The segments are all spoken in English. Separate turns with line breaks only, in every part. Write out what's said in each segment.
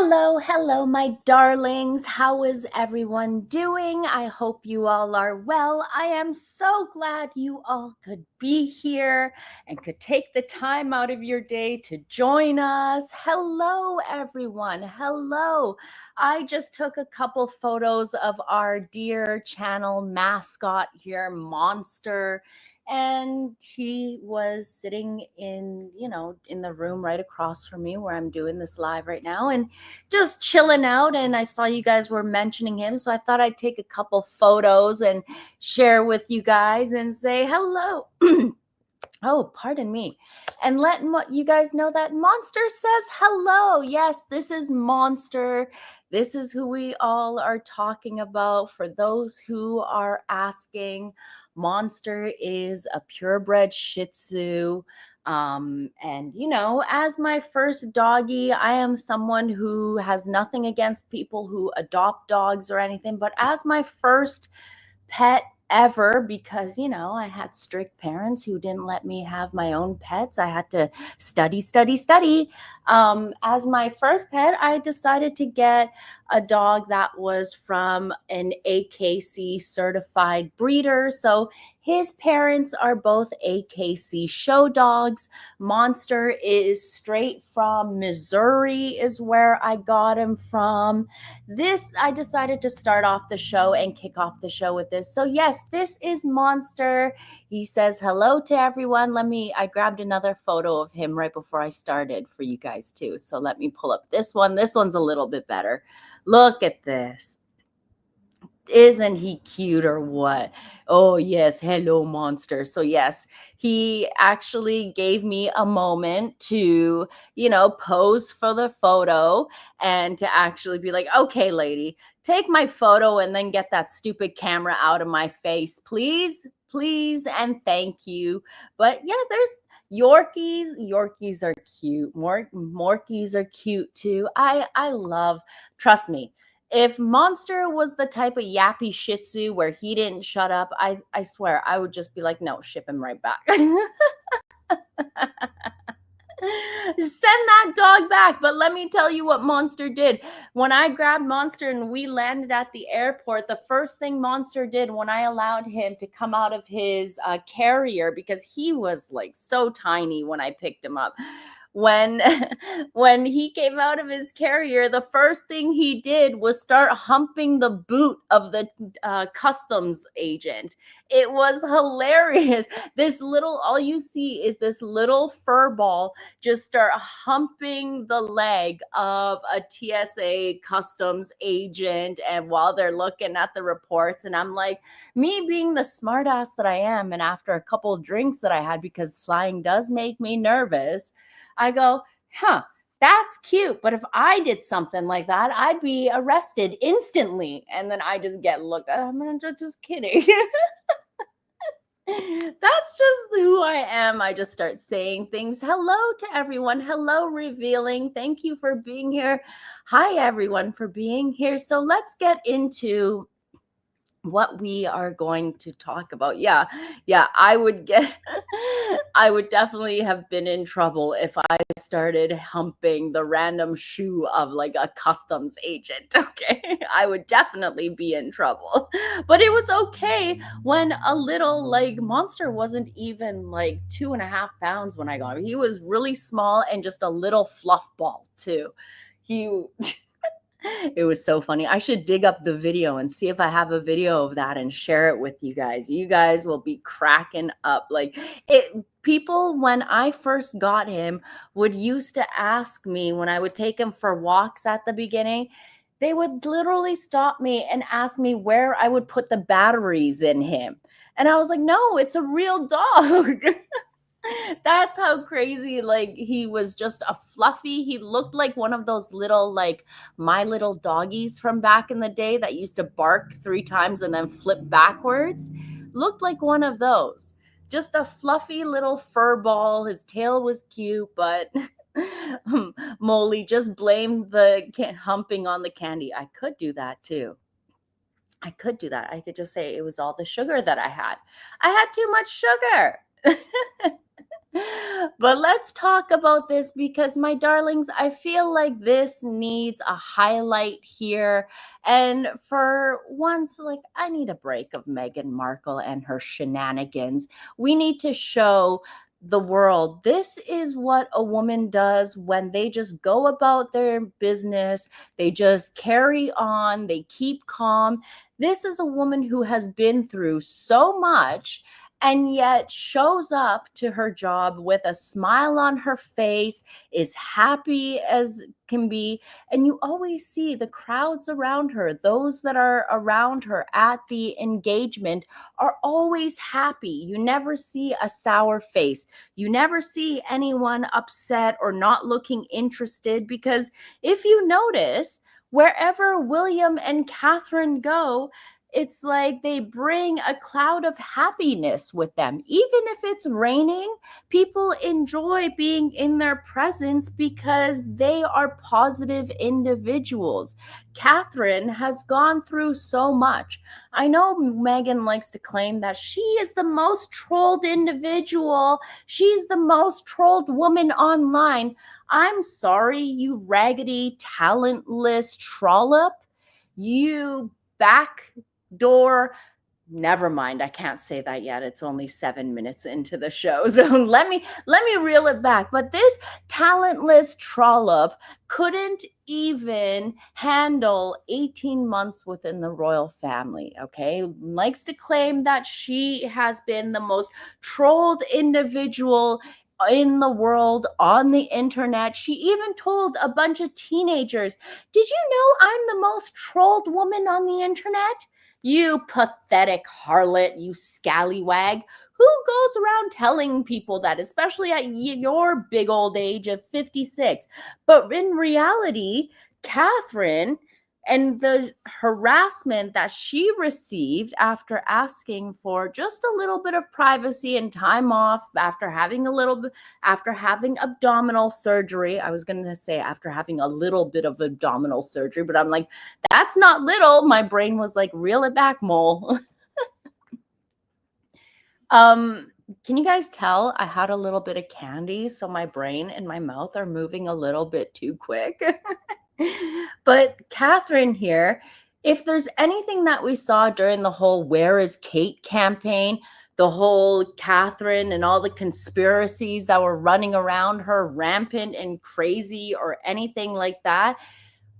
Hello, my darlings. How is everyone doing? I hope you all are well. I am so glad you all could be here and could take the time out of your day to join us. Hello, everyone. Hello. I just took a couple photos of our dear channel mascot here, Monster. And he was sitting in the room right across from me where I'm doing this live right now. And just chilling out, and I saw you guys were mentioning him, so I thought I'd take a couple photos and share with you guys and say hello. Oh, pardon me. And let you guys know that Monster says hello. Yes, this is Monster. This is who we all are talking about. For those who are asking, Monster is a purebred Shih Tzu. And as my first doggy, I am someone who has nothing against people who adopt dogs or anything, but as my first pet ever, because I had strict parents who didn't let me have my own pets. I had to study. As my first pet, I decided to get a dog that was from an AKC certified breeder. So his parents are both AKC show dogs. Monster is straight from Missouri, is where I got him from. I decided to start off the show and kick off the show with this. So yes, this is Monster. He says hello to everyone. I grabbed another photo of him right before I started for you guys too. So let me pull up this one. This one's a little bit better. Look at this. Isn't he cute or what? Oh, yes. Hello, Monster. So, yes, he actually gave me a moment to, pose for the photo and to actually be like, okay, lady, take my photo and then get that stupid camera out of my face, please, and thank you. But yeah, there's Yorkies. Yorkies are cute. Morkies are cute too. I love, trust me, if Monster was the type of yappy Shih Tzu where he didn't shut up, I swear I would just be like, no, ship him right back. Send that dog back. But let me tell you what Monster did. When I grabbed Monster and we landed at the airport, the first thing Monster did when I allowed him to come out of his carrier, because he was like so tiny when I picked him up, when when he came out of his carrier, the first thing he did was start humping the boot of the customs agent. It was hilarious. All you see is this little fur ball just start humping the leg of a TSA customs agent, and while they're looking at the reports, and I'm like, me being the smartass that I am, and after a couple of drinks that I had, because flying does make me nervous, I go, that's cute. But if I did something like that, I'd be arrested instantly. And then I just get looked at. I'm just kidding. That's just who I am. I just start saying things. Hello to everyone. Hello, Revealing. Thank you for being here. Hi, everyone, for being here. So let's get into what we are going to talk about. Yeah, I would definitely have been in trouble if I started humping the random shoe of like a customs agent. Okay, I would definitely be in trouble. But it was okay when a little, like, Monster wasn't even like 2.5 pounds when I got him. He was really small and just a little fluff ball too. It was so funny. I should dig up the video and see if I have a video of that and share it with you guys. You guys will be cracking up. Like, people, when I first got him, would used to ask me when I would take him for walks at the beginning. They would literally stop me and ask me where I would put the batteries in him. And I was like, no, it's a real dog. That's how crazy, like, he was just a fluffy. He looked like one of those little, like, My Little Doggies from back in the day that used to bark 3 times and then flip backwards. Looked like one of those. Just a fluffy little fur ball. His tail was cute, but Molly just blamed the humping on the candy. I could do that too. I could just say it was all the sugar that I had. I had too much sugar. But let's talk about this because, my darlings, I feel like this needs a highlight here. And for once, like, I need a break of Meghan Markle and her shenanigans. We need to show the world this is what a woman does when they just go about their business, they just carry on, they keep calm. This is a woman who has been through so much and yet shows up to her job with a smile on her face, is happy as can be. And you always see the crowds around her, those that are around her at the engagement, are always happy. You never see a sour face. You never see anyone upset or not looking interested, because if you notice, wherever William and Catherine go, it's like they bring a cloud of happiness with them. Even if it's raining, people enjoy being in their presence because they are positive individuals. Catherine has gone through so much. I know Meghan likes to claim that she is the most trolled individual. She's the most trolled woman online. I'm sorry, you raggedy, talentless trollop. You backdoor. Never mind, I can't say that yet. It's only 7 minutes into the show. So let me reel it back. But this talentless trollop couldn't even handle 18 months within the royal family, okay? Likes to claim that she has been the most trolled individual in the world on the internet. She even told a bunch of teenagers, "Did you know I'm the most trolled woman on the internet?" You pathetic harlot, you scallywag. Who goes around telling people that, especially at your big old age of 56? But in reality, Catherine and the harassment that she received after asking for just a little bit of privacy and time off after having after having abdominal surgery. I was going to say after having a little bit of abdominal surgery, but I'm like, that's not little. My brain was like, reel it back, mole. Can you guys tell I had a little bit of candy, so my brain and my mouth are moving a little bit too quick? But Catherine here, if there's anything that we saw during the whole "Where is Kate" campaign, the whole Catherine and all the conspiracies that were running around her rampant and crazy or anything like that,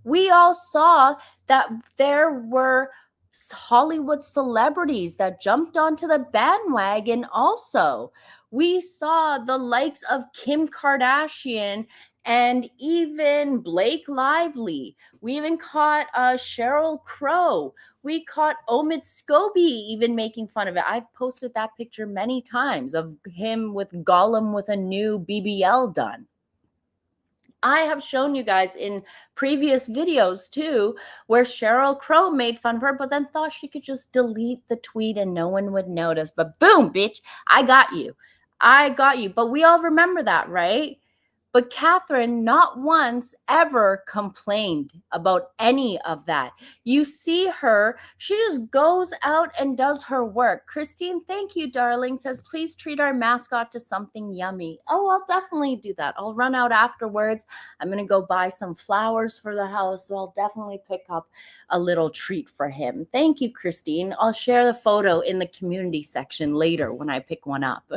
we all saw that there were Hollywood celebrities that jumped onto the bandwagon also. We saw the likes of Kim Kardashian and even Blake Lively. We even caught Sheryl Crow. We caught Omid Scobie even making fun of it. I've posted that picture many times of him with Gollum with a new BBL done. I have shown you guys in previous videos too, where Sheryl Crow made fun of her, but then thought she could just delete the tweet and no one would notice. But boom, bitch, I got you. I got you. But we all remember that, right? But Catherine not once ever complained about any of that. You see her, she just goes out and does her work. Christine, thank you, darling, says, please treat our mascot to something yummy. Oh, I'll definitely do that. I'll run out afterwards. I'm going to go buy some flowers for the house, so I'll definitely pick up a little treat for him. Thank you, Christine. I'll share the photo in the community section later when I pick one up.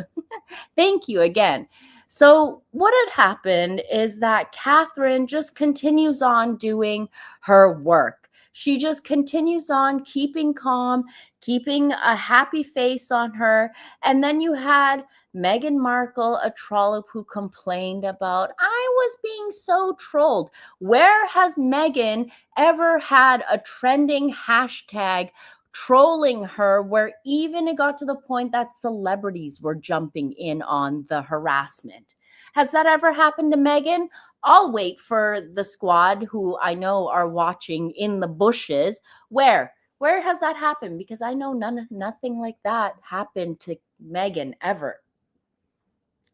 Thank you again. So what had happened is that Catherine just continues on doing her work. She just continues on keeping calm, keeping a happy face on her. And then you had Meghan Markle, a trollop who complained about, I was being so trolled. Where has Meghan ever had a trending hashtag trolling her, where even it got to the point that celebrities were jumping in on the harassment? Has that ever happened to Meghan? I'll wait for the squad who I know are watching in the bushes. Where has that happened? Because I know nothing like that happened to Meghan ever.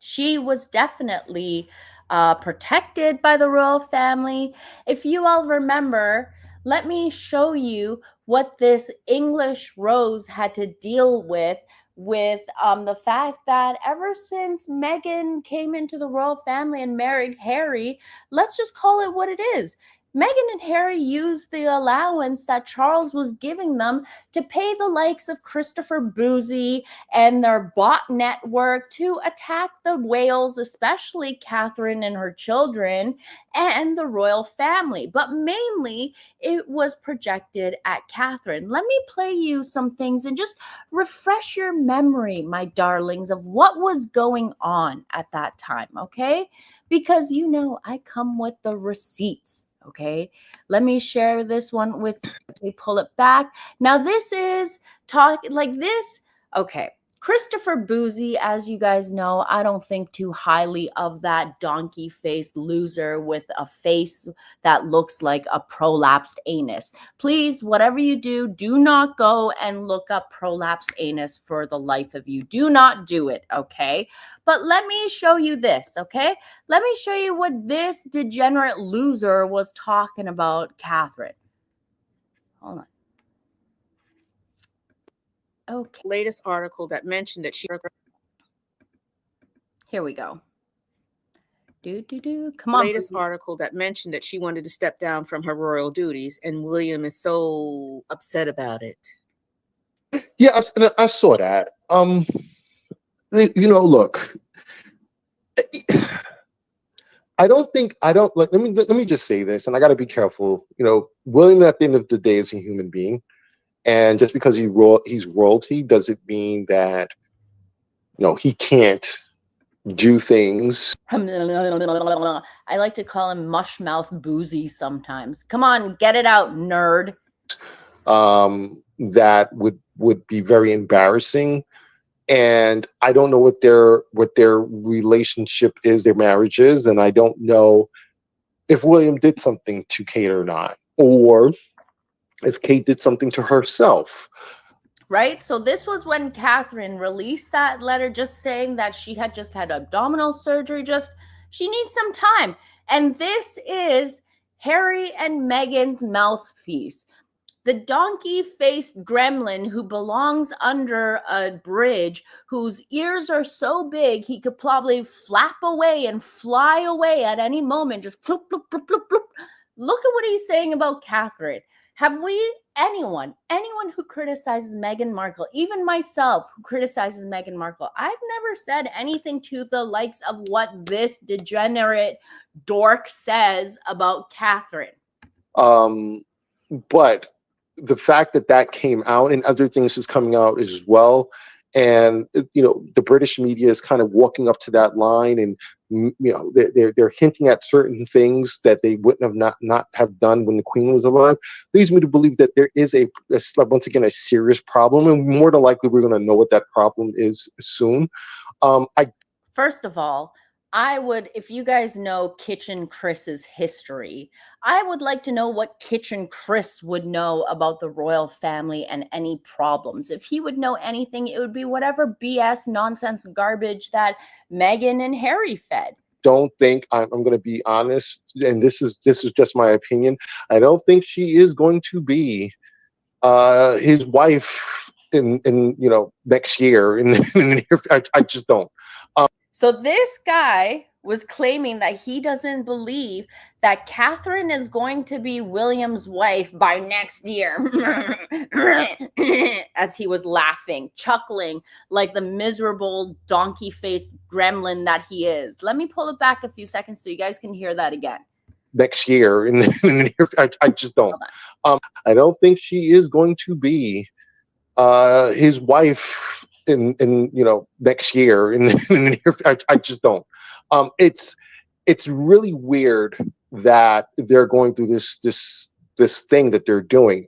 She was definitely protected by the royal family. If you all remember, let me show you what this English rose had to deal with with the fact that ever since Meghan came into the royal family and married Harry, let's just call it what it is. Meghan and Harry used the allowance that Charles was giving them to pay the likes of Christopher Bouzy and their bot network to attack the whales, especially Catherine and her children and the royal family. But mainly, it was projected at Catherine. Let me play you some things and just refresh your memory, my darlings, of what was going on at that time, okay? Because you know I come with the receipts. Okay, let me share this one with you. Okay, pull it back. Now, this is talk like this. Okay, Christopher Bouzy, as you guys know, I don't think too highly of that donkey faced loser with a face that looks like a prolapsed anus. Please, whatever you do, do not go and look up prolapsed anus for the life of you. Do not do it, okay? But let me show you this, okay? Let me show you what this degenerate loser was talking about Catherine. Hold on. Okay.
Latest article that mentioned that
Here we go. Come on.
Latest article that mentioned that she wanted to step down from her royal duties, and William is so upset about it.
Yeah, I saw that. Look, I don't like. Let me just say this, and I got to be careful. William at the end of the day is a human being, and just because he's royalty doesn't mean that he can't do things.
I like to call him mushmouth Bouzy sometimes. Come on, get it out, nerd.
That would be very embarrassing, and I don't know what their relationship is, their marriage is, and I don't know if William did something to Kate or not, or if Kate did something to herself.
Right? So this was when Catherine released that letter just saying that she had just had abdominal surgery, she needs some time. And this is Harry and Meghan's mouthpiece. The donkey-faced gremlin who belongs under a bridge, whose ears are so big he could probably flap away and fly away at any moment, just floop, floop, floop, floop, floop. Look at what he's saying about Catherine. Have we, anyone who criticizes Meghan Markle, even myself who criticizes Meghan Markle, I've never said anything to the likes of what this degenerate dork says about Catherine.
But the fact that came out and other things is coming out as well, and the British media is kind of walking up to that line, and they're hinting at certain things that they wouldn't have not have done when the Queen was alive, leads me to believe that there is once again a serious problem, and more than likely we're going to know what that problem is soon.
First of all, I would, if you guys know Kitchen Chris's history, I would like to know what Kitchen Chris would know about the royal family and any problems. If he would know anything, it would be whatever BS nonsense garbage that Meghan and Harry fed.
Don't think I'm going to be honest, and this is just my opinion. I don't think she is going to be his wife in next year. I just don't.
So this guy was claiming that he doesn't believe that Catherine is going to be William's wife by next year. As he was laughing, chuckling like the miserable donkey-faced gremlin that he is. Let me pull it back a few seconds so you guys can hear that again.
Next year, I just don't. I don't think she is going to be his wife in next year. I just don't. It's really weird that they're going through this thing that they're doing.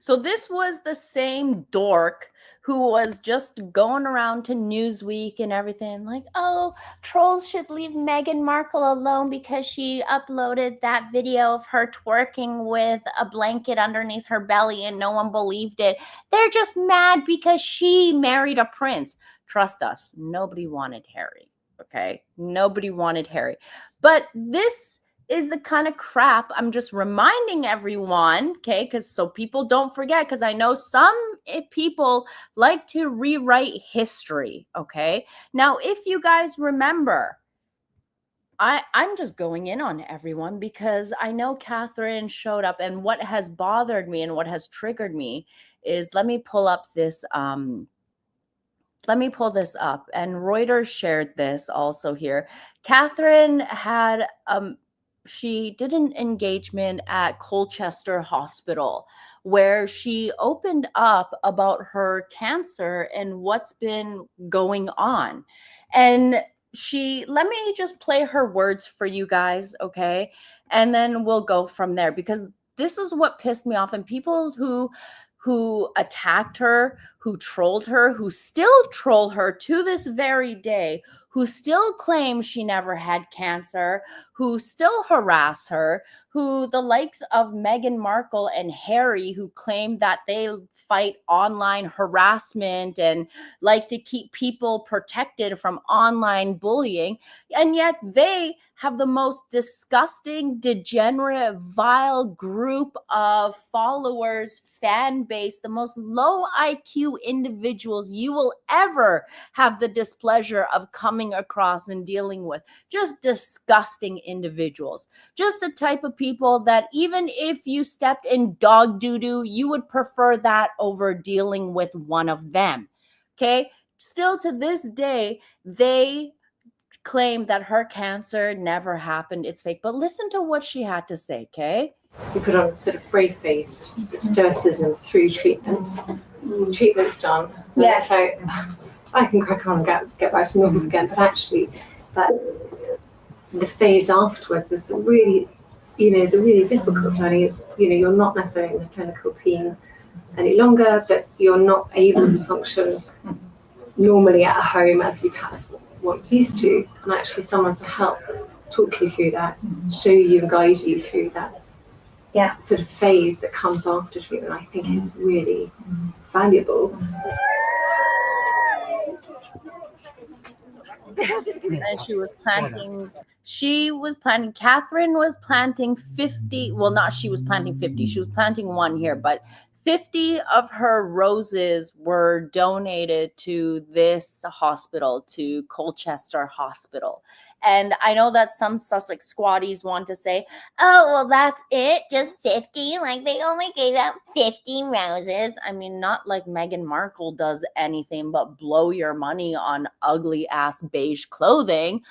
So this was the same dork who was just going around to Newsweek and everything like, oh, trolls should leave Meghan Markle alone because she uploaded that video of her twerking with a blanket underneath her belly and no one believed it. They're just mad because she married a prince. Trust us, nobody wanted Harry, okay? Nobody wanted Harry. But this is the kind of crap I'm just reminding everyone, okay? Because so people don't forget, because I know some people like to rewrite history, okay? Now, if you guys remember, I'm just going in on everyone because I know Catherine showed up, and what has bothered me and what has triggered me is, let me pull this up, and Reuters shared this also here. Catherine had she did an engagement at Colchester Hospital where she opened up about her cancer and what's been going on. And let me just play her words for you guys, okay? And then we'll go from there, because this is what pissed me off. And people who attacked her, who trolled her, who still troll her to this very day, who still claim she never had cancer, who still harass her, who the likes of Meghan Markle and Harry, who claim that they fight online harassment and like to keep people protected from online bullying, and yet they have the most disgusting, degenerate, vile group of followers, fan base, the most low IQ individuals you will ever have the displeasure of coming across and dealing with. Just disgusting individuals. Just the type of people that even if you stepped in dog doo-doo, you would prefer that over dealing with one of them. Okay? Still to this day, they claim that her cancer never happened. It's fake. But listen to what she had to say, okay?
You put on sort of brave-faced stoicism through treatment. Treatment's done.
Yes.
So I can crack on and get back to normal again. But actually, the phase afterwards is really, is a really difficult journey. You're not necessarily in the clinical team any longer, but you're not able to function normally at home as you perhaps once used to. And actually someone to help talk you through that, show you and guide you through that sort of phase that comes after treatment, I think is really valuable.
And Catherine was planting 50, well, not she was planting 50, she was planting one here, but 50 of her roses were donated to this hospital, to Colchester Hospital. And I know that some Sussex squatties want to say, oh, well, that's it, just 50? Like, they only gave out 50 roses. I mean, not like Meghan Markle does anything but blow your money on ugly-ass beige clothing.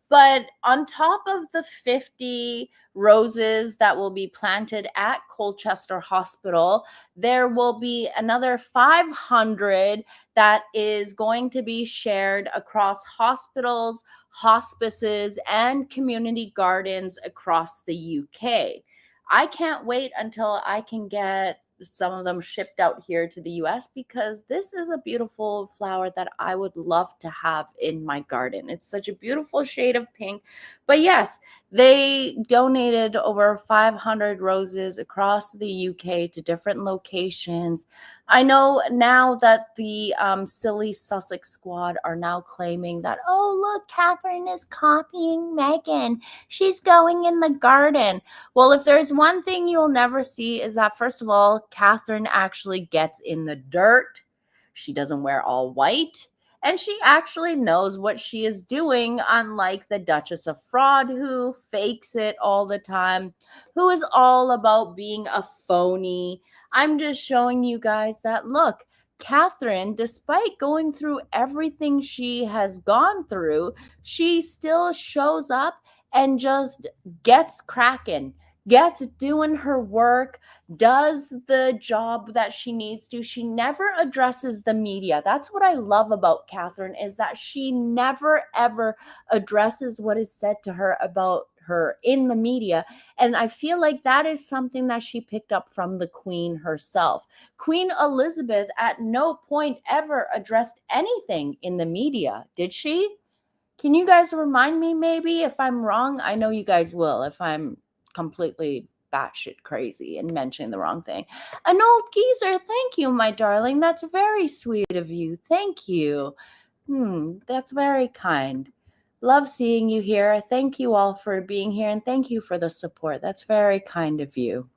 But on top of the 50 roses that will be planted at Colchester Hospital, there will be another 500 that is going to be shared across hospitals, hospices, and community gardens across the UK. I can't wait until I can get some of them shipped out here to the US, because this is a beautiful flower that I would love to have in my garden. It's such a beautiful shade of pink. But yes, they donated over 500 roses across the UK to different locations. I know now that the silly Sussex squad are now claiming that, oh, look, Catherine is copying Meghan. She's going in the garden. Well, if there's one thing you'll never see is that, first of all, Catherine actually gets in the dirt. She doesn't wear all white. And she actually knows what she is doing, unlike the Duchess of Fraud, who fakes it all the time, who is all about being a phony. I'm just showing you guys that, look, Catherine, despite going through everything she has gone through, she still shows up and just gets cracking, gets doing her work, does the job that she needs to. She never addresses the media. That's what I love about Catherine, is that she never, ever addresses what is said to her about her in the media. And I feel like that is something that she picked up from the Queen herself. Queen Elizabeth at no point ever addressed anything in the media, did she? Can you guys remind me maybe if I'm wrong? I know you guys will if I'm completely batshit crazy and mentioning the wrong thing. An old geezer, thank you, my darling. That's very sweet of you. Thank you. That's very kind. Love seeing you here. Thank you all for being here, and thank you for the support. That's very kind of you.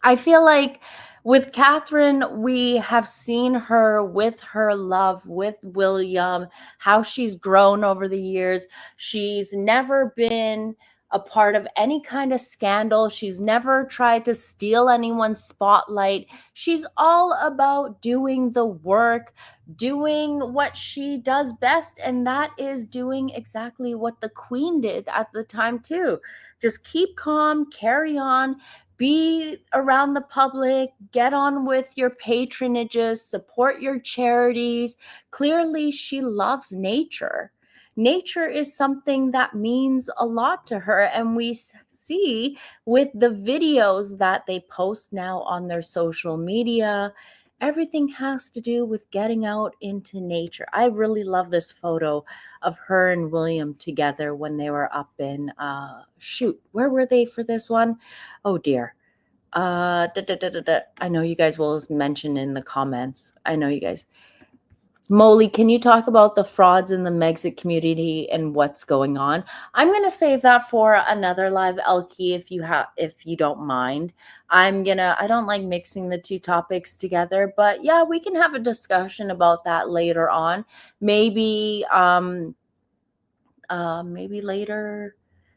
I feel like with Catherine, we have seen her with her love with William, how she's grown over the years. She's never been a part of any kind of scandal. She's never tried to steal anyone's spotlight. She's all about doing the work, doing what she does best, and that is doing exactly what the Queen did at the time, too. Just keep calm, carry on, be around the public, get on with your patronages, support your charities. Clearly, she loves nature. Nature is something that means a lot to her. And we see with the videos that they post now on their social media, everything has to do with getting out into nature. I really love this photo of her and William together when they were up in, shoot, where were they for this one? Oh dear. I know you guys will mention in the comments. I know you guys. Molly, can you talk about the frauds in the Megxit community and what's going on? I'm going to save that for another live, Elkie, if you don't mind. I don't like mixing the two topics together, but yeah, we can have a discussion about that later on. Maybe later,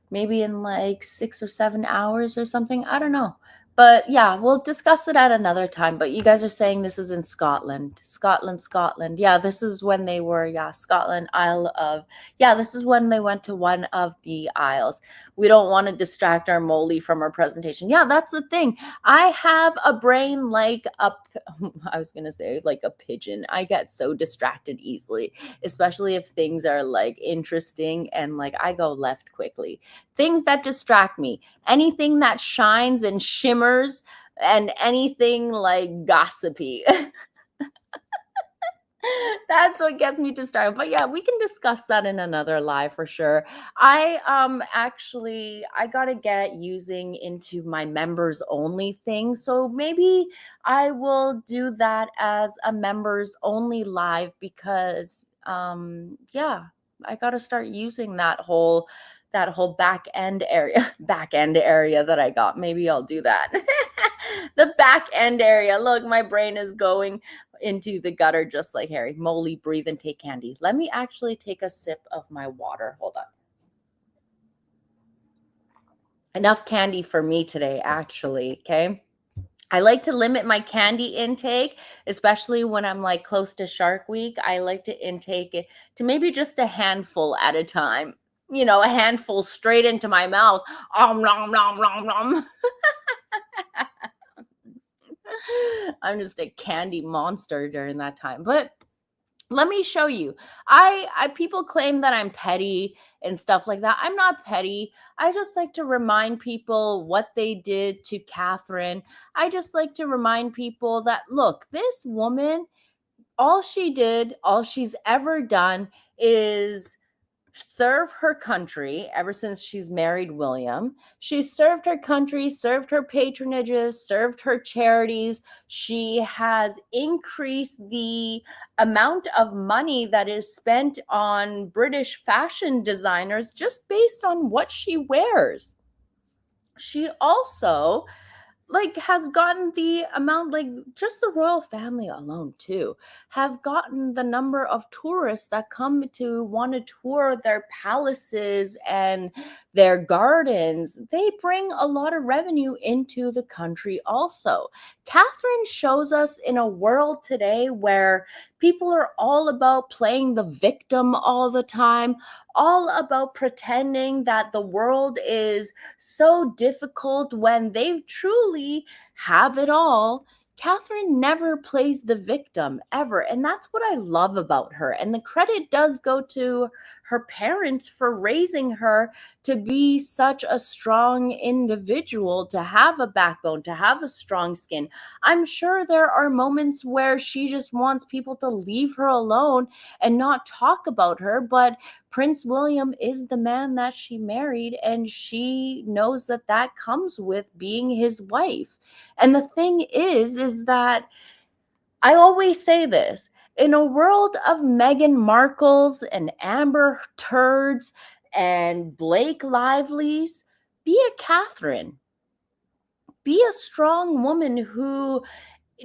maybe in like 6 or 7 hours or something. I don't know. But yeah, we'll discuss it at another time. But you guys are saying this is in Scotland. Scotland. Yeah, this is when they were, Scotland, Isle of, this is when they went to one of the isles. We don't want to distract our Molly from our presentation. Yeah, that's the thing. I have a brain like I was going to say like a pigeon. I get so distracted easily, especially if things are like interesting and like I go left quickly. Things that distract me, anything that shines and shimmers, and anything like gossipy. That's what gets me distracted. But yeah, we can discuss that in another live for sure. I gotta get using into my members only thing. So maybe I will do that as a members only live because I gotta start using that whole back end area that I got. Maybe I'll do that. The back end area. Look, my brain is going into the gutter just like Harry. Molly, breathe and take candy. Let me actually take a sip of my water. Hold on. Enough candy for me today, actually. Okay. I like to limit my candy intake, especially when I'm like close to Shark Week. I like to intake it to maybe just a handful at a time. A handful straight into my mouth. Nom, nom, nom, nom. I'm just a candy monster during that time. But let me show you. People claim that I'm petty and stuff like that. I'm not petty. I just like to remind people what they did to Catherine. I just like to remind people that, look, this woman, all she's ever done is serve her country ever since she's married William. She's served her country, served her patronages, served her charities. She has increased the amount of money that is spent on British fashion designers just based on what she wears. She also has gotten the amount, just the royal family alone too have gotten the number of tourists that come to want to tour their palaces and their gardens. They bring a lot of revenue into the country also. Catherine shows us in a world today where people are all about playing the victim all the time, all about pretending that the world is so difficult when they truly have it all. Catherine never plays the victim ever. And that's what I love about her. And the credit does go to her parents for raising her to be such a strong individual, to have a backbone, to have a strong skin. I'm sure there are moments where she just wants people to leave her alone and not talk about her, but Prince William is the man that she married, and she knows that that comes with being his wife. And the thing is that I always say this, in a world of Meghan Markles and Amber Turds and Blake Lively's, be a Catherine. be a strong woman who,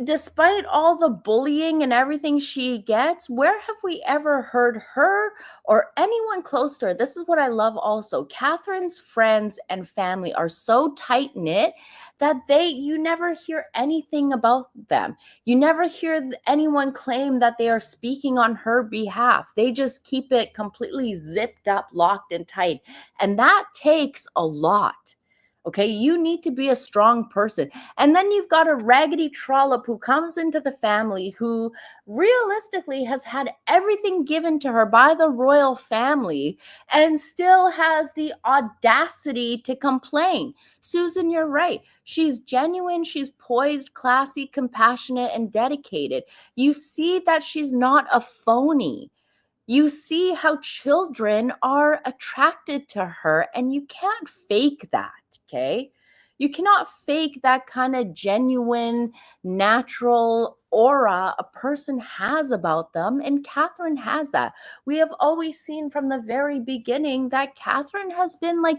despite all the bullying and everything she gets, where have we ever heard her or anyone close to her? This is what I love also. Catherine's friends and family are so tight-knit that you never hear anything about them. You never hear anyone claim that they are speaking on her behalf. They just keep it completely zipped up, locked and tight. And that takes a lot. Okay, you need to be a strong person. And then you've got a raggedy trollop who comes into the family who realistically has had everything given to her by the royal family and still has the audacity to complain. Susan, you're right. She's genuine, she's poised, classy, compassionate, and dedicated. You see that she's not a phony. You see how children are attracted to her, and you can't fake that, okay? You cannot fake that kind of genuine, natural aura a person has about them, and Catherine has that. We have always seen from the very beginning that Catherine has been like,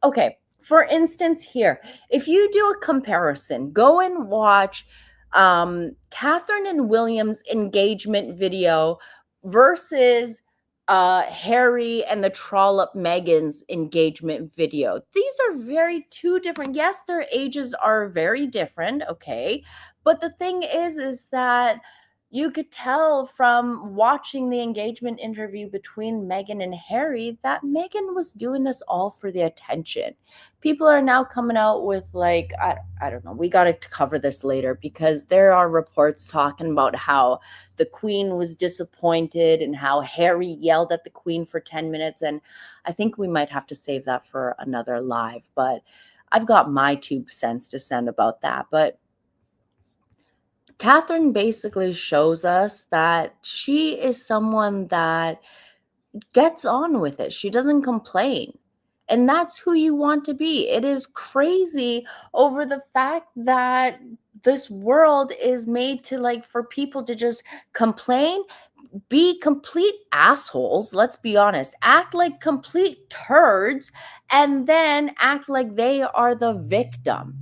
okay, for instance here, if you do a comparison, go and watch Catherine and William's engagement video versus Harry and the trollop Meghan's engagement video. These are very two different. Yes, their ages are very different, okay? But the thing is that you could tell from watching the engagement interview between Meghan and Harry that Meghan was doing this all for the attention. People are now coming out with like, I don't know, we got to cover this later because there are reports talking about how the Queen was disappointed and how Harry yelled at the Queen for 10 minutes. And I think we might have to save that for another live, but I've got my 2 cents to send about that. But Catherine basically shows us that she is someone that gets on with it. She doesn't complain. And that's who you want to be. It is crazy over the fact that this world is made to like for people to just complain, be complete assholes, let's be honest, act like complete turds, and then act like they are the victim.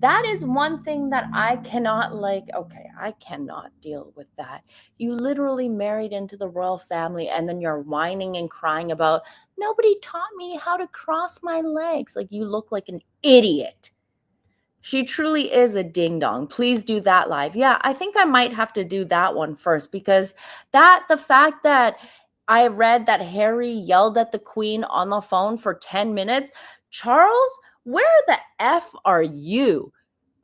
That is one thing that I cannot like. Okay, I cannot deal with that. You literally married into the royal family and then you're whining and crying about nobody taught me how to cross my legs. Like you look like an idiot. She truly is a ding dong. Please do that live. Yeah, I think I might have to do that one first because the fact that I read that Harry yelled at the Queen on the phone for 10 minutes. Charles, where the F are you?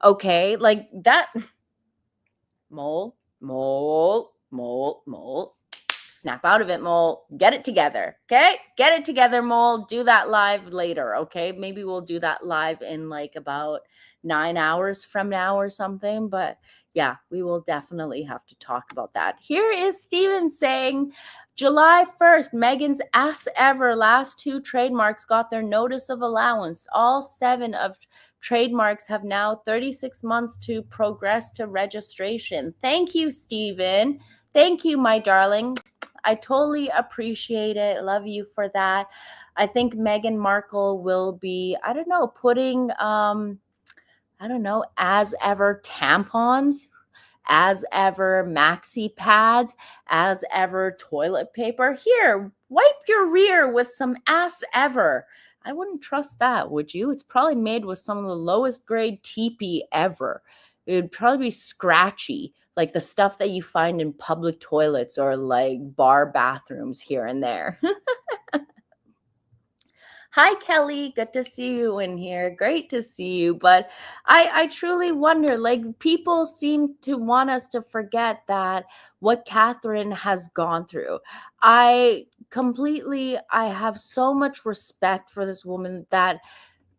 Okay, like that. Mole. Snap out of it, Mole. Get it together, okay? Get it together, Mole. Do that live later, okay? Maybe we'll do that live in like about 9 hours from now or something. But yeah, we will definitely have to talk about that. Here is Steven saying, July 1st, Meghan's Ask Ever last 2 trademarks got their notice of allowance. All 7 of trademarks have now 36 months to progress to registration. Thank you, Steven. Thank you, my darling. I totally appreciate it. Love you for that. I think Meghan Markle will be, I don't know, putting, as ever tampons, as ever maxi pads, as ever toilet paper. Here, wipe your rear with some As Ever. I wouldn't trust that, would you? It's probably made with some of the lowest grade TP ever. It would probably be scratchy, like the stuff that you find in public toilets or like bar bathrooms here and there. Hi, Kelly. Good to see you in here. Great to see you. But I truly wonder, like, people seem to want us to forget that what Catherine has gone through. I have so much respect for this woman that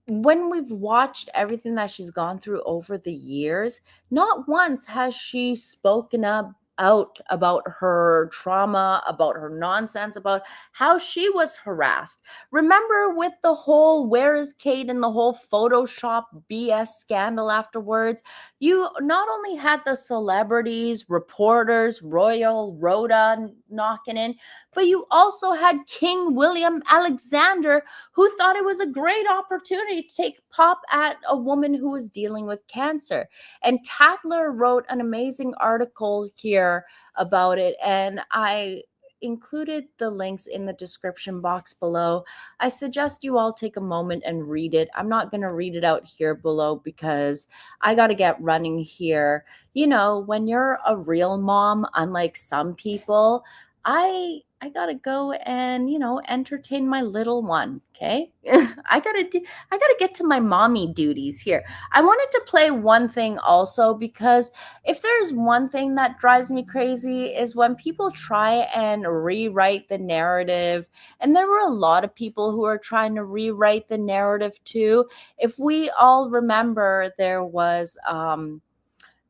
when we've watched everything that she's gone through over the years, not once has she spoken up out about her trauma, about her nonsense, about how she was harassed. Remember with the whole "Where is Kate" and the whole Photoshop BS scandal afterwards? You not only had the celebrities, reporters, Royal, Rhoda knocking in, but you also had King William Alexander, who thought it was a great opportunity to take pop at a woman who was dealing with cancer. And Tatler wrote an amazing article here about it, and I included the links in the description box below. I suggest you all take a moment and read it. I'm not going to read it out here below because I got to get running here. You know, when you're a real mom, unlike some people, I gotta go and, you know, entertain my little one. Okay. I gotta get to my mommy duties here. I wanted to play one thing also, because if there's one thing that drives me crazy is when people try and rewrite the narrative. And there were a lot of people who are trying to rewrite the narrative too. If we all remember, there was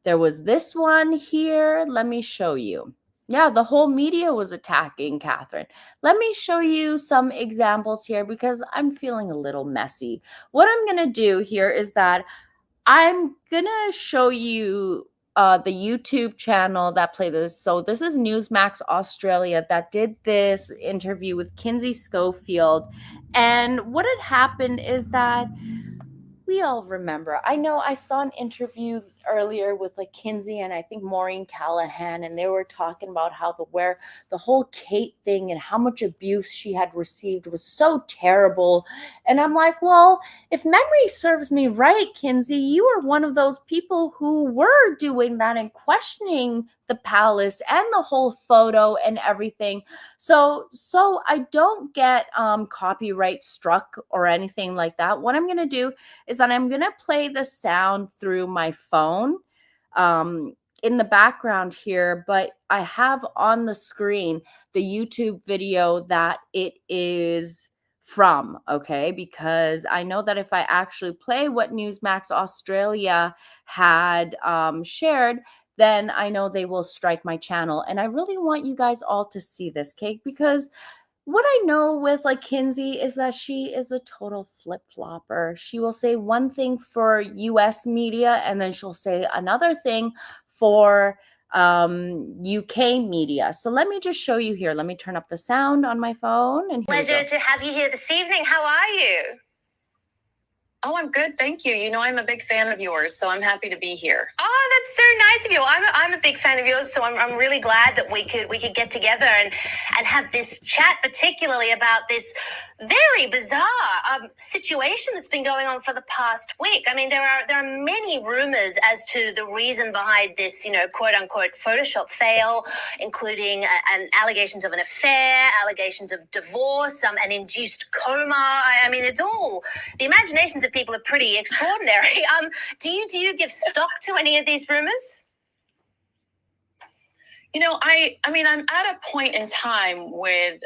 this one here. Let me show you. Yeah, the whole media was attacking Catherine. Let me show you some examples here because I'm feeling a little messy. What I'm going to do here is that I'm going to show you the YouTube channel that played this. So this is Newsmax Australia that did this interview with Kinsey Schofield. And what had happened is that we all remember. I know I saw an interview earlier with like Kinsey and I think Maureen Callahan, and they were talking about how the whole Kate thing and how much abuse she had received was so terrible. And I'm like, well, if memory serves me right, Kinsey, you were one of those people who were doing that and questioning the palace and the whole photo and everything. So I don't get copyright struck or anything like that. What I'm going to do is that I'm going to play the sound through my phone in the background here, but I have on the screen the YouTube video that it is from, okay? Because I know that if I actually play what Newsmax Australia had shared, then I know they will strike my channel. And I really want you guys all to see this, Kate, because what I know with like Kinsey is that she is a total flip-flopper. She will say one thing for US media and then she'll say another thing for UK media. So let me just show you here. Let me turn up the sound on my phone. And
Pleasure to have you here this evening. How are you?
Oh, I'm good, thank you. You know, I'm a big fan of yours, so I'm happy to be here.
Oh, that's so nice of you. I'm a big fan of yours, so I'm really glad that we could get together and have this chat, particularly about this very bizarre situation that's been going on for the past week. I mean, there are many rumors as to the reason behind this, you know, quote unquote Photoshop fail, including allegations of an affair, allegations of divorce, an induced coma. I mean, it's all the imaginations of people are pretty extraordinary. Do you give stock to any of these rumors?
You know, I mean, I'm at a point in time with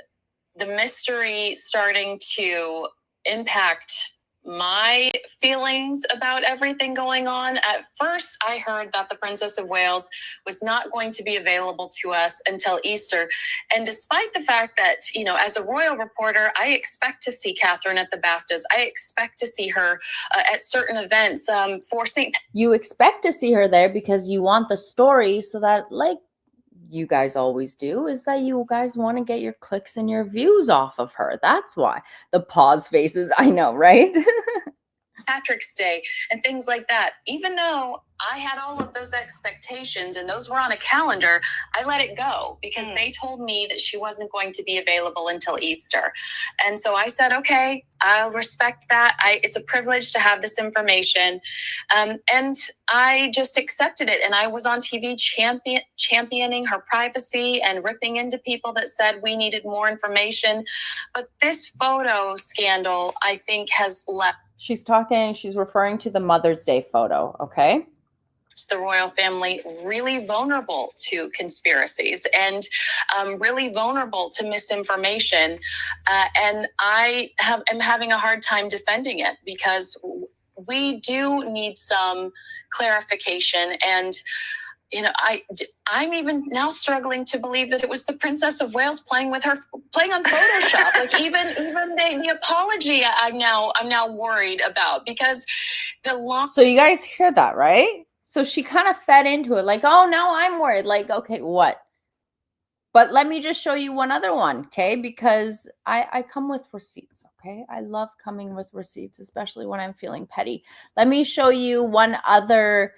the mystery starting to impact my feelings about everything going on. At first, I heard that the Princess of Wales was not going to be available to us until Easter. And despite the fact that, you know, as a royal reporter, I expect to see Catherine at the BAFTAs. I expect to see her at certain events for St.
You expect to see her there because you want the story, so that, like you guys always do, is that you guys want to get your clicks and your views off of her. That's why. The pause faces, I know, right?
Patrick's Day and things like that. Even though I had all of those expectations and those were on a calendar, I let it go because they told me that she wasn't going to be available until Easter. And so I said, okay, I'll respect that. It's a privilege to have this information. And I just accepted it. And I was on TV championing her privacy and ripping into people that said we needed more information. But this photo scandal, I think, has left.
She's referring to the Mother's Day photo, okay?
The royal family really vulnerable to conspiracies and really vulnerable to misinformation. And I am having a hard time defending it because we do need some clarification. And you know, I'm even now struggling to believe that it was the Princess of Wales playing on Photoshop. Like even the apology, I'm now worried about, because
So you guys hear that, right? So she kind of fed into it, like, oh, now I'm worried. Like, okay, what? But let me just show you one other one, okay? Because I come with receipts, okay? I love coming with receipts, especially when I'm feeling petty. Let me show you one other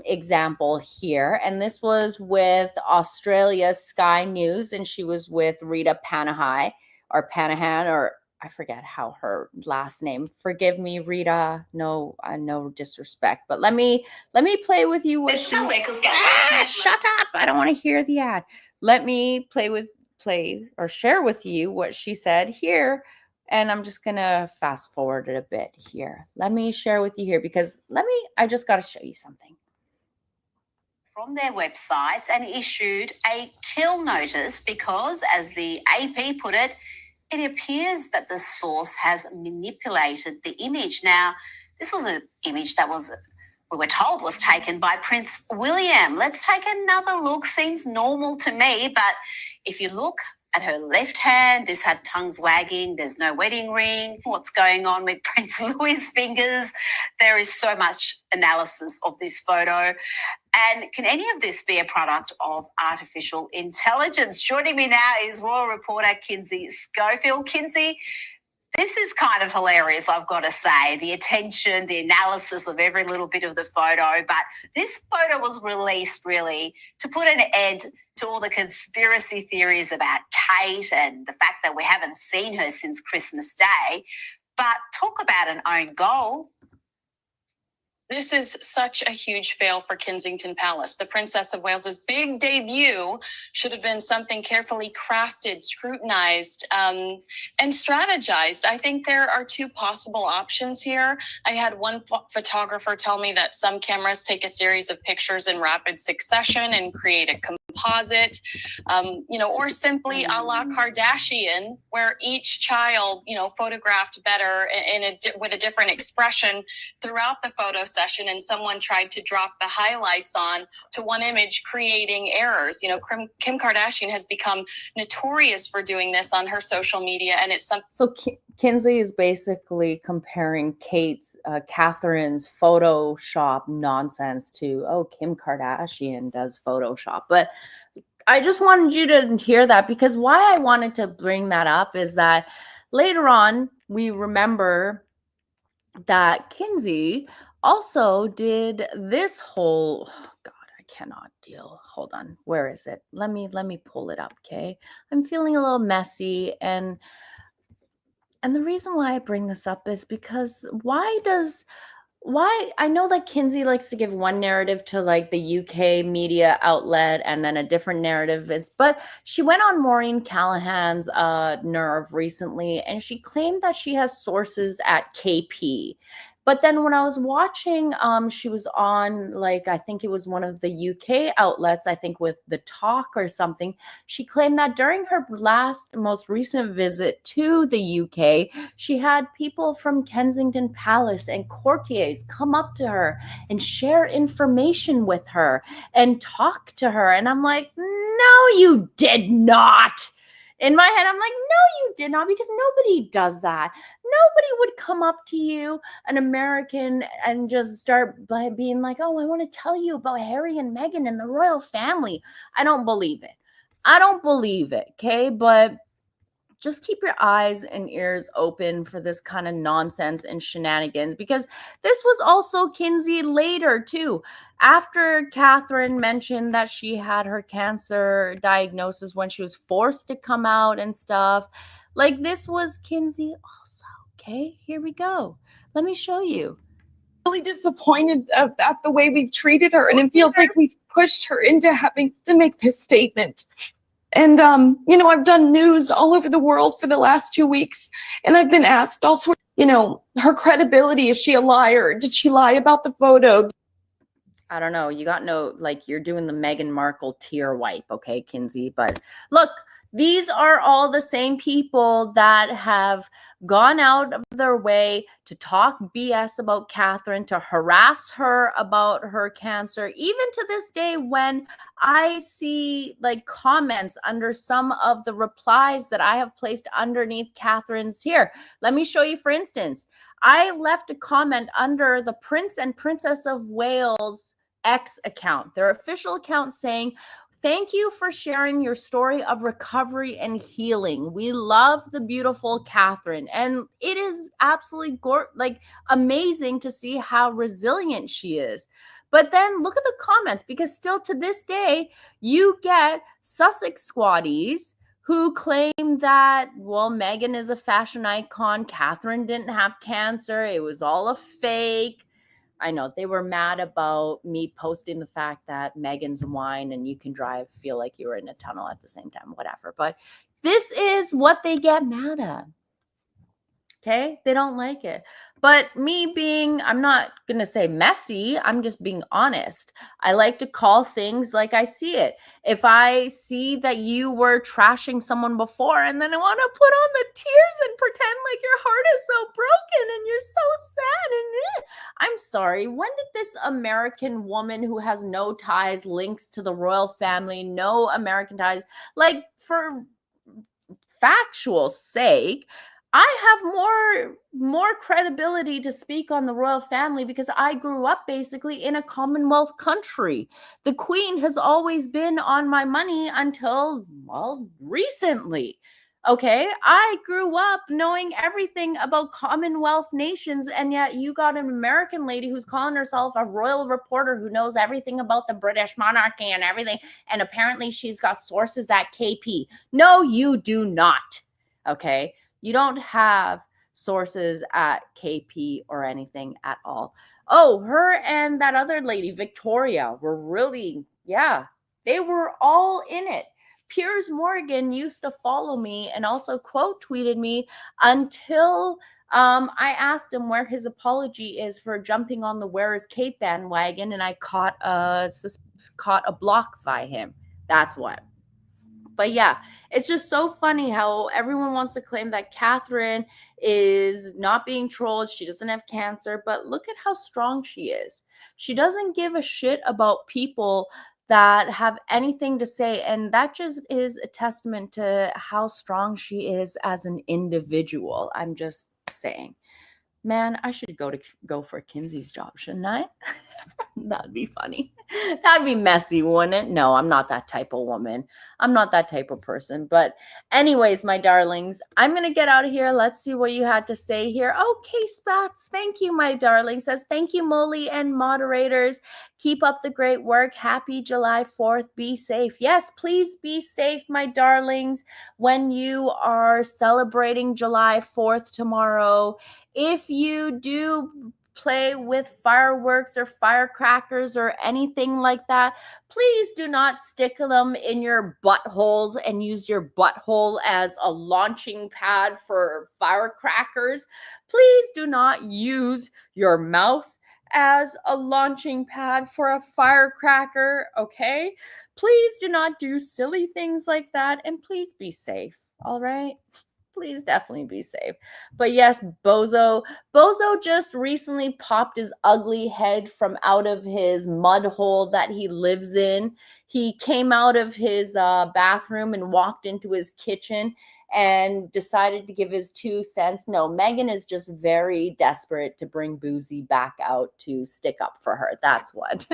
example here. And this was with Australia's Sky News, and she was with Rita Panahan, or I forget how her last name. Forgive me, Rita. No, no disrespect. But let me play with you what shut up. I don't want to hear the ad. Let me share with you what she said here. And I'm just going to fast forward it a bit here. Let me share with you here, because I just got to show you something.
From their websites and issued a kill notice because, as the AP put it, it appears that the source has manipulated the image. Now, this was an image that we were told was taken by Prince William. Let's take another look. Seems normal to me, but if you look at her left hand, this had tongues wagging. There's no wedding ring. What's going on with Prince Louis's fingers? There is so much analysis of this photo. And can any of this be a product of artificial intelligence? Joining me now is royal reporter Kinsey Schofield. Kinsey, this is kind of hilarious, I've got to say, the attention, the analysis of every little bit of the photo. But this photo was released really to put an end to all the conspiracy theories about Kate and the fact that we haven't seen her since Christmas Day. But talk about an own goal.
This is such a huge fail for Kensington Palace. The Princess of Wales's big debut should have been something carefully crafted, scrutinized, and strategized. I think there are two possible options here. I had one photographer tell me that some cameras take a series of pictures in rapid succession and create a composite, or simply a la Kardashian, where each child, photographed better with a different expression throughout the photo session, and someone tried to drop the highlights on to one image, creating errors. Kim Kardashian has become notorious for doing this on her social media, and it's something.
So Kinsey is basically comparing Catherine's Photoshop nonsense to, Kim Kardashian does Photoshop. But I just wanted you to hear that, because why I wanted to bring that up is that later on, we remember that Kinsey also did this whole, God, I cannot deal. Hold on. Where is it? Let me pull it up. Okay. I'm feeling a little messy. And the reason why I bring this up is because why I know that Kinsey likes to give one narrative to like the UK media outlet and then a different narrative but she went on Maureen Callahan's Nerve recently, and she claimed that she has sources at KP. But then when I was watching, she was on, I think it was one of the UK outlets, I think with The Talk or something. She claimed that during her most recent visit to the UK, she had people from Kensington Palace and courtiers come up to her and share information with her and talk to her. And I'm like, no, you did not. In my head, I'm like, no, you did not, because nobody does that. Nobody would come up to you, an American, and just start by being like, oh, I want to tell you about Harry and Meghan and the royal family. I don't believe it. Okay. But just keep your eyes and ears open for this kind of nonsense and shenanigans, because this was also Kinsey later too. After Catherine mentioned that she had her cancer diagnosis when she was forced to come out and stuff, this was Kinsey also. Okay, here we go. Let me show you.
Really disappointed at the way we've treated her, and it feels like we've pushed her into having to make this statement. And, I've done news all over the world for the last 2 weeks, and I've been asked all sorts, her credibility. Is she a liar? Did she lie about the photo?
I don't know. You got you're doing the Meghan Markle tear wipe, okay, Kinsey? But look, These are all the same people that have gone out of their way to talk BS about Catherine, to harass her about her cancer. Even to this day, when I see like comments under some of the replies that I have placed underneath Catherine's here, let me show you, for instance, I left a comment under the Prince and Princess of Wales X account, their official account, saying, "Thank you for sharing your story of recovery and healing. We love the beautiful Catherine." And it is absolutely amazing to see how resilient she is. But then look at the comments, because still to this day, you get Sussex squatties who claim that, well, Meghan is a fashion icon. Catherine didn't have cancer. It was all a fake. I know they were mad about me posting the fact that Meghan's wine and you can feel like you were in a tunnel at the same time, whatever. But this is what they get mad at. Okay, they don't like it. But me being, I'm not going to say messy, I'm just being honest. I like to call things like I see it. If I see that you were trashing someone before, and then I want to put on the tears and pretend like your heart is so broken and you're so sad, and I'm sorry, when did this American woman who has no ties, links to the royal family, no American ties, like, for factual sake, I have more credibility to speak on the royal family because I grew up basically in a Commonwealth country. The Queen has always been on my money until, well, recently. Okay, I grew up knowing everything about Commonwealth nations, and yet you got an American lady who's calling herself a royal reporter who knows everything about the British monarchy and everything, and apparently she's got sources at KP. No, you do not. Okay, you don't have sources at KP or anything at all. Oh, her and that other lady, Victoria, were really, yeah, they were all in it. Piers Morgan used to follow me and also quote tweeted me until I asked him where his apology is for jumping on the Where is Kate bandwagon, and I caught a block by him. That's what. But yeah, it's just so funny how everyone wants to claim that Catherine is not being trolled. She doesn't have cancer, but look at how strong she is. She doesn't give a shit about people that have anything to say. And that just is a testament to how strong she is as an individual. I'm just saying. Man, I should go for Kinsey's job, shouldn't I? That'd be funny. That'd be messy, wouldn't it? No, I'm not that type of woman. I'm not that type of person. But anyways, my darlings, I'm going to get out of here. Let's see what you had to say here. Okay, Spats. Thank you, my darling. Says, thank you, Molly and moderators. Keep up the great work. Happy July 4th. Be safe. Yes, please be safe, my darlings, when you are celebrating July 4th tomorrow. If you do play with fireworks or firecrackers or anything like that, please do not stick them in your buttholes and use your butthole as a launching pad for firecrackers. Please do not use your mouth as a launching pad for a firecracker, okay? Please do not do silly things like that, and please be safe, all right? Please definitely be safe. But yes, Bozo just recently popped his ugly head from out of his mud hole that he lives in. He came out of his bathroom and walked into his kitchen and decided to give his 2 cents. No, Meghan is just very desperate to bring Bouzy back out to stick up for her. That's what.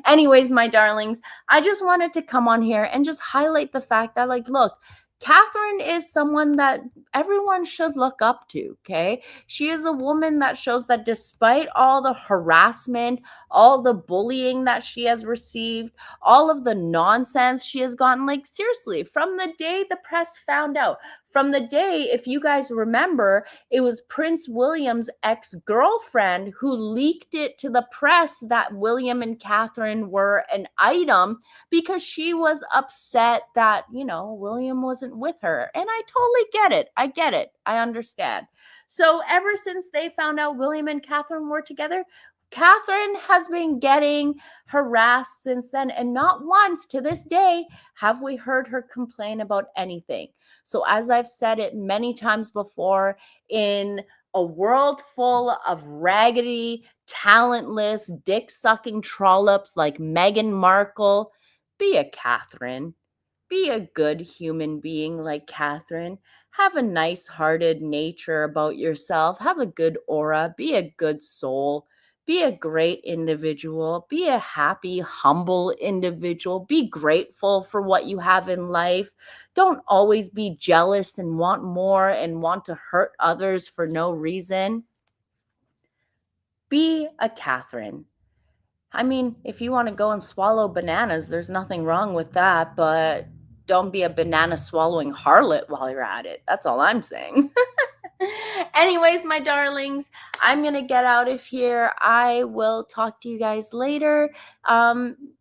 Anyways, my darlings, I just wanted to come on here and just highlight the fact that, like, look, Catherine is someone that everyone should look up to, okay? She is a woman that shows that despite all the harassment, all the bullying that she has received, all of the nonsense she has gotten, like, seriously, from the day the press found out, from the day, if you guys remember, it was Prince William's ex-girlfriend who leaked it to the press that William and Catherine were an item because she was upset that, you know, William wasn't with her. And I totally get it. I get it. I understand. So ever since they found out William and Catherine were together, Catherine has been getting harassed since then, and not once to this day have we heard her complain about anything. So, as I've said it many times before, in a world full of raggedy, talentless, dick-sucking trollops like Meghan Markle, be a Catherine. Be a good human being like Catherine. Have a nice-hearted nature about yourself. Have a good aura. Be a good soul. Be a great individual. Be a happy, humble individual. Be grateful for what you have in life. Don't always be jealous and want more and want to hurt others for no reason. Be a Catherine. I mean, if you want to go and swallow bananas, there's nothing wrong with that, but don't be a banana swallowing harlot while you're at it. That's all I'm saying. Anyways, my darlings, I'm going to get out of here. I will talk to you guys later.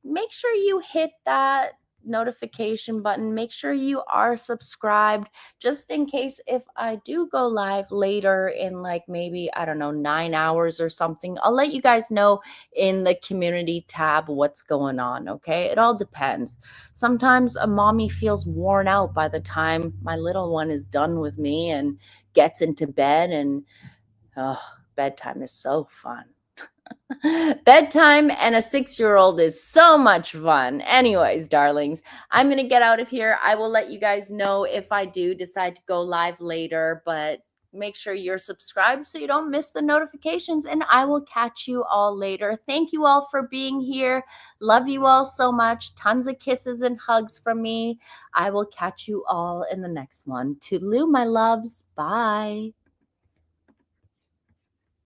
Make sure you hit that notification button. Make sure you are subscribed just in case if I do go live later in like maybe, I don't know, 9 hours or something. I'll let you guys know in the community tab what's going on, okay? It all depends. Sometimes a mommy feels worn out by the time my little one is done with me and gets into bed, and bedtime is so fun. Bedtime and a 6-year-old is so much fun. Anyways, darlings, I'm going to get out of here. I will let you guys know if I do decide to go live later, but make sure you're subscribed so you don't miss the notifications, and I will catch you all later. Thank you all for being here. Love you all so much. Tons of kisses and hugs from me. I will catch you all in the next one. Toodaloo, my loves. Bye.